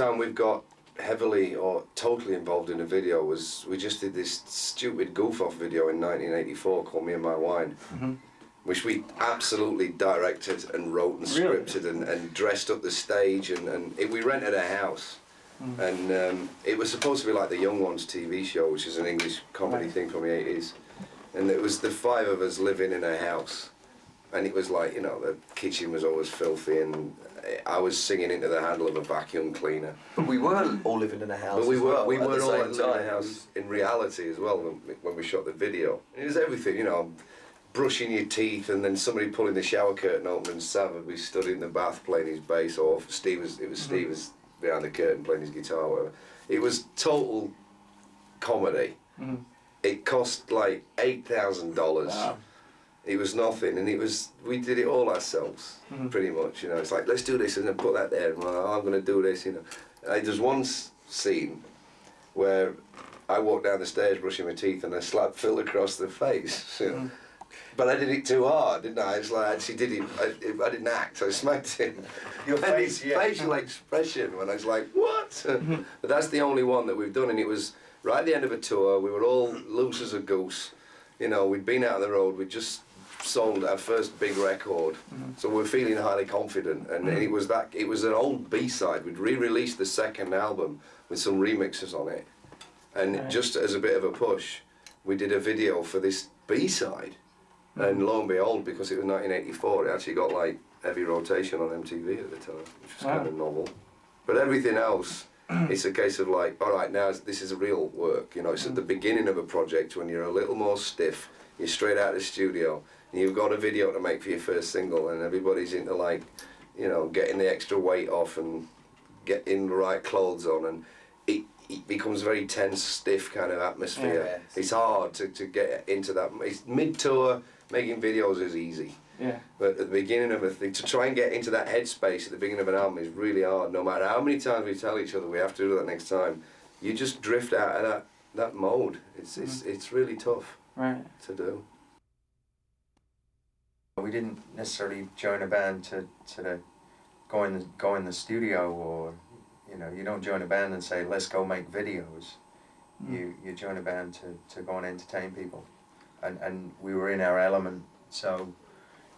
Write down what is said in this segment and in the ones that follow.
time we've got heavily or totally involved in a video was we just did this stupid goof-off video in 1984 called Me and My Wine, which we absolutely directed and wrote and scripted and dressed up the stage, and we rented a house. And it was supposed to be like the Young Ones TV show, which is an English comedy thing from the 80s. And it was the 5 of us living in a house. And it was like, you know, the kitchen was always filthy, and I was singing into the handle of a vacuum cleaner. But we were all living in a house. But we were all living in a house in reality as well when we shot the video. It was everything, you know, brushing your teeth and then somebody pulling the shower curtain open and Sav would be stood in the bath playing his bass, or Steve was behind the curtain playing his guitar, or whatever. It was total comedy. It cost like $8,000. Wow. It was nothing, and we did it all ourselves, pretty much, you know. It's like, let's do this and then put that there, and I'm going to do this, you know. There's one scene where I walked down the stairs brushing my teeth and I slapped Phil across the face, you know. But I did it too hard, didn't I? It's like I actually did it, I didn't act, I smacked him. Your face, his facial expression when I was like, what? But that's the only one that we've done, and it was right at the end of a tour. We were all loose as a goose. You know, we'd been out on the road, we'd just sold our first big record, so we're feeling highly confident, and it was an old B-side. We'd re-released the second album with some remixes on it, and just as a bit of a push, we did a video for this B-side, and lo and behold, because it was 1984, it actually got like heavy rotation on MTV at the time, which was kind of novel. But everything else, it's a case of like, all right, now this is real work, you know. It's at the beginning of a project when you're a little more stiff, you're straight out of the studio, and you've got a video to make for your first single, and everybody's into, like, you know, getting the extra weight off and getting the right clothes on, and it becomes a very tense, stiff kind of atmosphere. Yes. It's hard to get into that. It's mid-tour, making videos is easy. But at the beginning of a thing, to try and get into that headspace at the beginning of an album is really hard. No matter how many times we tell each other we have to do that next time, you just drift out of that mode. It's really tough to do. We didn't necessarily join a band to go in the studio, or, you know, you don't join a band and say, let's go make videos. You join a band to go and entertain people, and we were in our element. So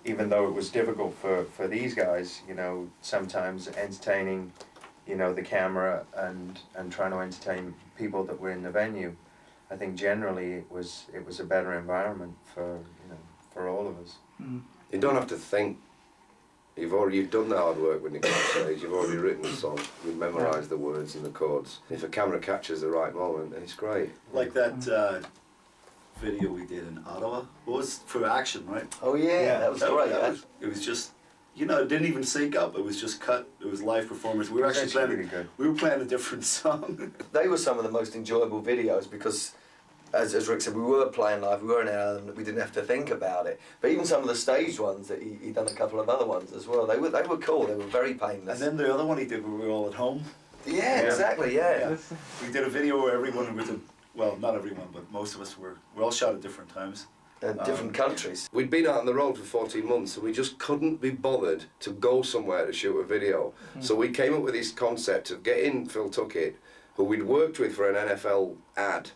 even though it was difficult for these guys, you know, sometimes entertaining, you know, the camera and trying to entertain people that were in the venue, I think generally it was a better environment for all of us. You don't have to think. You've done the hard work when you get on stage. You've already written the song. You've memorised the words and the chords. If a camera catches the right moment, it's great. Like that video we did in Ottawa. It was for Action, right? Oh yeah, that was great. It was just, you know, it didn't even sync up. It was just cut. It was live performance. We were actually playing really good. We were playing a different song. They were some of the most enjoyable videos because, as Rick said, we were playing live, we were in our element, we didn't have to think about it. But even some of the staged ones, that he'd done a couple of other ones as well, they were cool, they were very painless. And then the other one he did where we were all at home. Yeah, exactly, yeah. We did a video where everyone was well, not everyone, but most of us we're all shot at different times. Different countries. We'd been out on the road for 14 months, and we just couldn't be bothered to go somewhere to shoot a video. So we came up with this concept of getting Phil Tuckett, who we'd worked with for an NFL ad,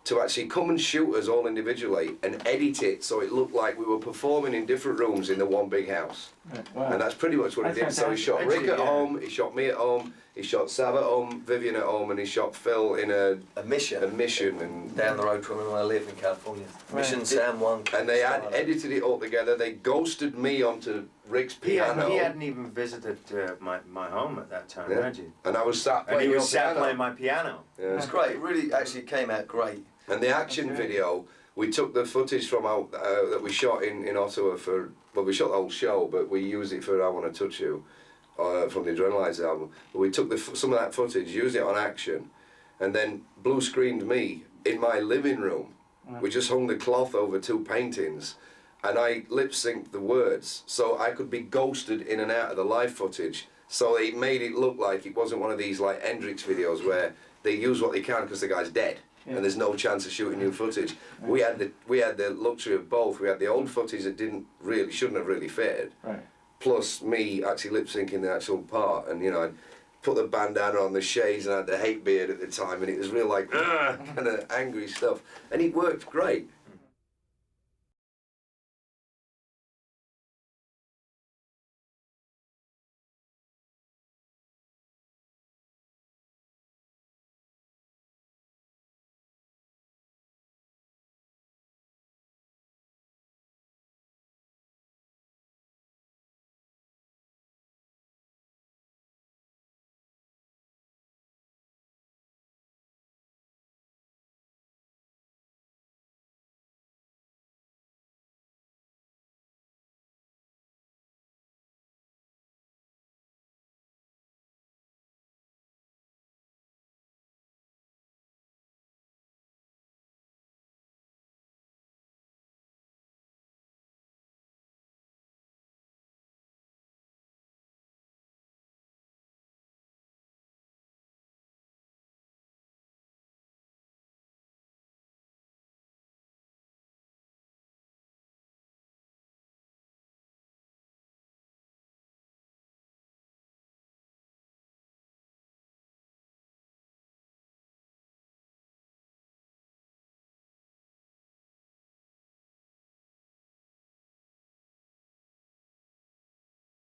to actually come and shoot us all individually and edit it so it looked like we were performing in different rooms in the one big house. Wow. And that's pretty much what he did. So he shot Rick at home, he shot me at home, he shot Sav at home, Vivian at home, and he shot Phil in a mission and down the road from where I live in California. Mission San Juan. And they had edited it all together. They ghosted me onto Rick's piano. He hadn't even visited my home at that time, had you? And I was sat playing and he was sat playing my piano. Yeah. It was great. It really actually came out great. And the Action video, we took the footage from that we shot in Ottawa well, we shot the whole show, but we used it for I Want to Touch You from the Adrenalize album. But we took some of that footage, used it on Action, and then blue screened me in my living room. We just hung the cloth over 2 paintings, and I lip synced the words so I could be ghosted in and out of the live footage. So it made it look like it wasn't one of these like Hendrix videos where they use what they can because the guy's dead. And there's no chance of shooting new footage. We had the luxury of both. We had the old footage that shouldn't have really fitted, plus me actually lip syncing the actual part, and you know, put the bandana on the shades and had the hate beard at the time, and it was real like kind of angry stuff, and it worked great.